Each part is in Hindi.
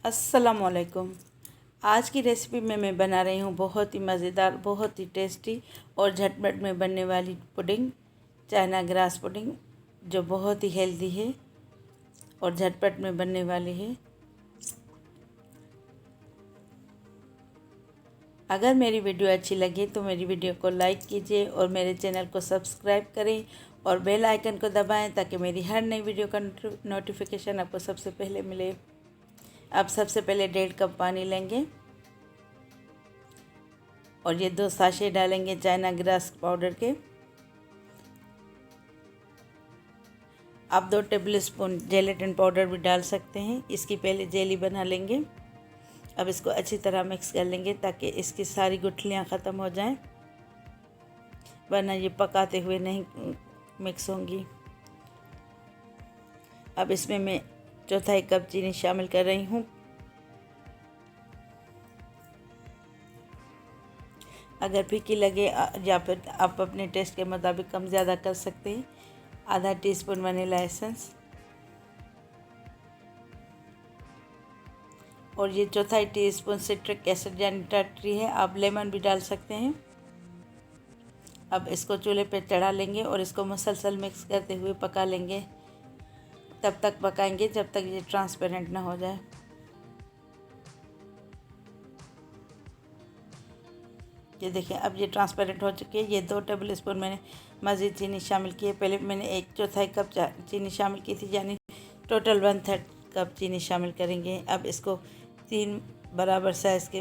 अस्सलामुअलैकुम। आज की रेसिपी में मैं बना रही हूँ बहुत ही मज़ेदार, बहुत ही टेस्टी और झटपट में बनने वाली पुडिंग, चाइना ग्रास पुडिंग, जो बहुत ही हेल्दी है और झटपट में बनने वाली है। अगर मेरी वीडियो अच्छी लगे तो मेरी वीडियो को लाइक कीजिए और मेरे चैनल को सब्सक्राइब करें और बेल आइकन को दबाएं ताकि मेरी हर नई वीडियो का नोटिफिकेशन आपको सबसे पहले मिले। अब सबसे पहले 1.5 कप पानी लेंगे और ये 2 साशे डालेंगे चाइना ग्रास पाउडर के। आप 2 टेबल स्पून जेलेटिन पाउडर भी डाल सकते हैं। इसकी पहले जेली बना लेंगे। अब इसको अच्छी तरह मिक्स कर लेंगे ताकि इसकी सारी गुठलियाँ ख़त्म हो जाएं, वरना ये पकाते हुए नहीं मिक्स होंगी। अब इसमें मैं 1/4 कप चीनी शामिल कर रही हूँ। अगर फीकी लगे या फिर आप अपने टेस्ट के मुताबिक कम ज़्यादा कर सकते हैं। आधा टीस्पून वनीला एसेंस और ये 1/4 टीस्पून सिट्रिक एसिड यानी टाटरी है, आप लेमन भी डाल सकते हैं। अब इसको चूल्हे पे चढ़ा लेंगे और इसको मुसलसल मिक्स करते हुए पका लेंगे। तब तक पकाएंगे जब तक ये ट्रांसपेरेंट ना हो जाए। ये देखिए, अब ये ट्रांसपेरेंट हो चुकी है। ये 2 टेबल स्पून मैंने मज़ीद चीनी शामिल की है। पहले मैंने 1/4 कप चीनी शामिल की थी, यानी टोटल 1/3 कप चीनी शामिल करेंगे। अब इसको 3 बराबर साइज़ के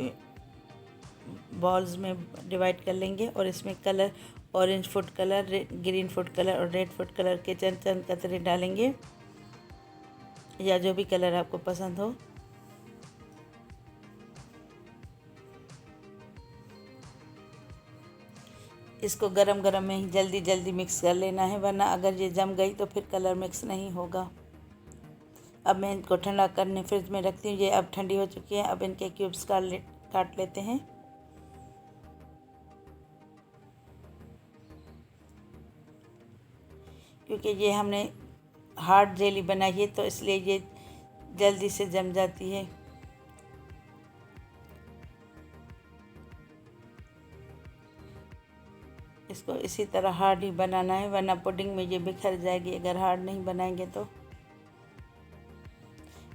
बॉल्स में डिवाइड कर लेंगे और इसमें colour orange food colour, green food colour और रेड फूड कलर के चंद चंद कतरे डालेंगे, या जो भी कलर आपको पसंद हो। इसको गरम गरम में ही जल्दी जल्दी मिक्स कर लेना है, वरना अगर ये जम गई तो फिर कलर मिक्स नहीं होगा। अब मैं इनको ठंडा करने फ्रिज में रखती हूँ। ये अब ठंडी हो चुकी है। अब इनके क्यूब्स काट लेते हैं। क्योंकि ये हमने हार्ड जेली बनाई है तो इसलिए ये जल्दी से जम जाती है। इसको इसी तरह हार्ड ही बनाना है, वरना पुडिंग में ये बिखर जाएगी अगर हार्ड नहीं बनाएंगे तो।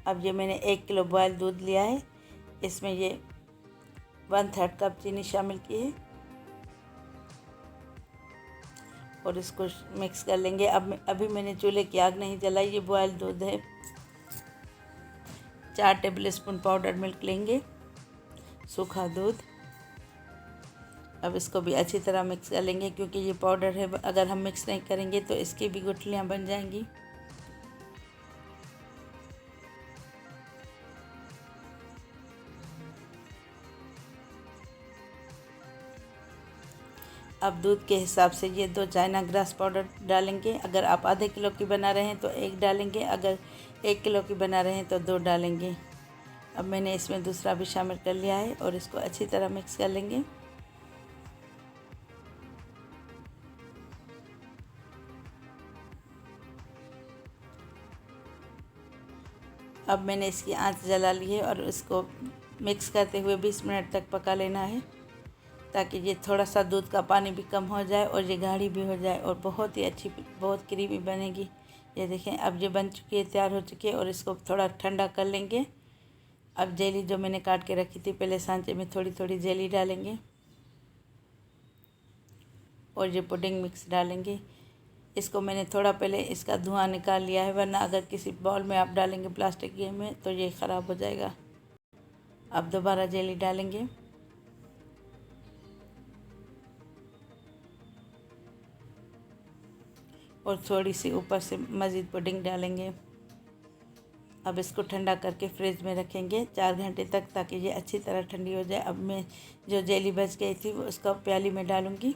अब ये मैंने 1 किलो बॉयल दूध लिया है। इसमें ये 1/3 कप चीनी शामिल की है और इसको मिक्स कर लेंगे। अब अभी मैंने चूल्हे की आग नहीं जलाई, ये बॉयल दूध है। 4 टेबल स्पून पाउडर मिल्क लेंगे, सूखा दूध। अब इसको भी अच्छी तरह मिक्स कर लेंगे, क्योंकि ये पाउडर है, अगर हम मिक्स नहीं करेंगे तो इसकी भी गुठलियाँ बन जाएंगी। अब दूध के हिसाब से ये 2 चाइना ग्रास पाउडर डालेंगे। अगर आप आधे किलो की बना रहे हैं तो 1 डालेंगे, अगर 1 किलो की बना रहे हैं तो 2 डालेंगे। अब मैंने इसमें दूसरा भी शामिल कर लिया है और इसको अच्छी तरह मिक्स कर लेंगे। अब मैंने इसकी आंच जला ली है और इसको मिक्स करते हुए 20 मिनट तक पका लेना है, ताकि ये थोड़ा सा दूध का पानी भी कम हो जाए और ये गाढ़ी भी हो जाए और बहुत ही अच्छी, बहुत क्रीमी बनेगी। ये देखें, अब ये बन चुकी है, तैयार हो चुकी है और इसको थोड़ा ठंडा कर लेंगे। अब जेली जो मैंने काट के रखी थी, पहले सांचे में थोड़ी थोड़ी जेली डालेंगे और ये पुडिंग मिक्स डालेंगे। इसको मैंने थोड़ा पहले इसका धुआं निकाल लिया है, वरना अगर किसी बाउल में आप डालेंगे प्लास्टिक के में तो ये ख़राब हो जाएगा। अब दोबारा जेली डालेंगे और थोड़ी सी ऊपर से मज़ीद पुडिंग डालेंगे। अब इसको ठंडा करके फ्रिज में रखेंगे 4 घंटे तक, ताकि ये अच्छी तरह ठंडी हो जाए। अब मैं जो जेली बच गई थी वो उसका प्याली में डालूँगी।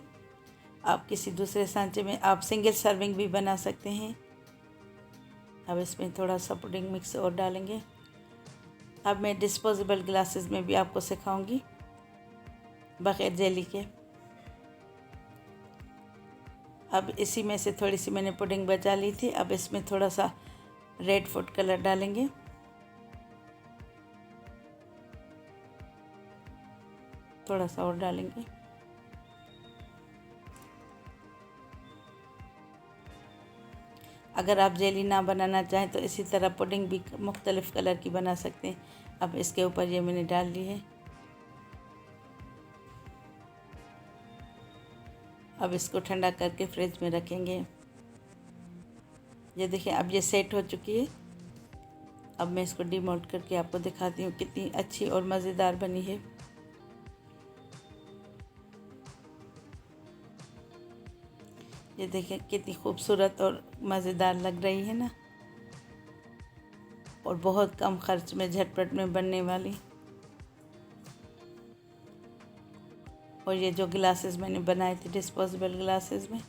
आप किसी दूसरे सांचे में आप सिंगल सर्विंग भी बना सकते हैं। अब इसमें थोड़ा सा पुडिंग मिक्स और डालेंगे। अब मैं डिस्पोजेबल ग्लासेस में भी आपको सिखाऊंगी बग़ैर जेली के। अब इसी में से थोड़ी सी मैंने पुडिंग बचा ली थी। अब इसमें थोड़ा सा रेड फूड कलर डालेंगे थोड़ा सा और डालेंगे। अगर आप जेली ना बनाना चाहें तो इसी तरह पुडिंग भी मुख्तलिफ़ कलर की बना सकते हैं। अब इसके ऊपर ये मैंने डाल ली है। अब इसको ठंडा करके फ्रिज में रखेंगे। ये देखिए अब ये सेट हो चुकी है। अब मैं इसको डीमोल्ड करके आपको दिखाती हूँ कितनी अच्छी और मज़ेदार बनी है। ये देखिए कितनी खूबसूरत और मज़ेदार लग रही है ना, और बहुत कम खर्च में झटपट में बनने वाली। और ये जो ग्लासेस मैंने बनाए थे डिस्पोजेबल ग्लासेस में,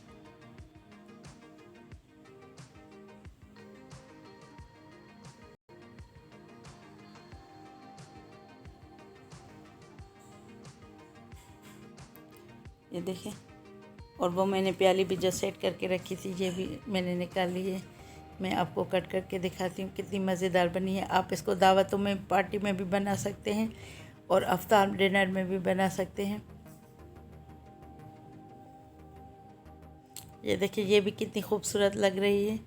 ये देखिए। और वो मैंने प्याली भी जो सेट करके रखी थी ये भी मैंने निकाल ली है। मैं आपको कट करके दिखाती हूँ कितनी मज़ेदार बनी है। आप इसको दावतों में, पार्टी में भी बना सकते हैं और अफ्तार डिनर में भी बना सकते हैं। ये देखिए ये भी कितनी खूबसूरत लग रही है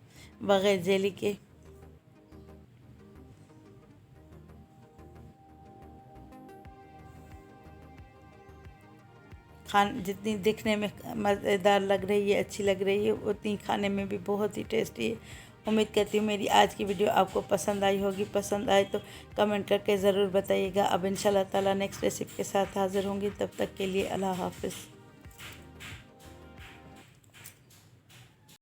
बग़ैर जेली के। जितनी दिखने में मज़ेदार लग रही है, अच्छी लग रही है, उतनी खाने में भी बहुत ही टेस्टी है। उम्मीद करती हूँ मेरी आज की वीडियो आपको पसंद आई होगी। पसंद आए तो कमेंट करके ज़रूर बताइएगा। अब इंशाल्लाह ताला नेक्स्ट रेसिपी के साथ हाज़िर होंगी। तब तक के लिए अल्लाह हाफ़िज़।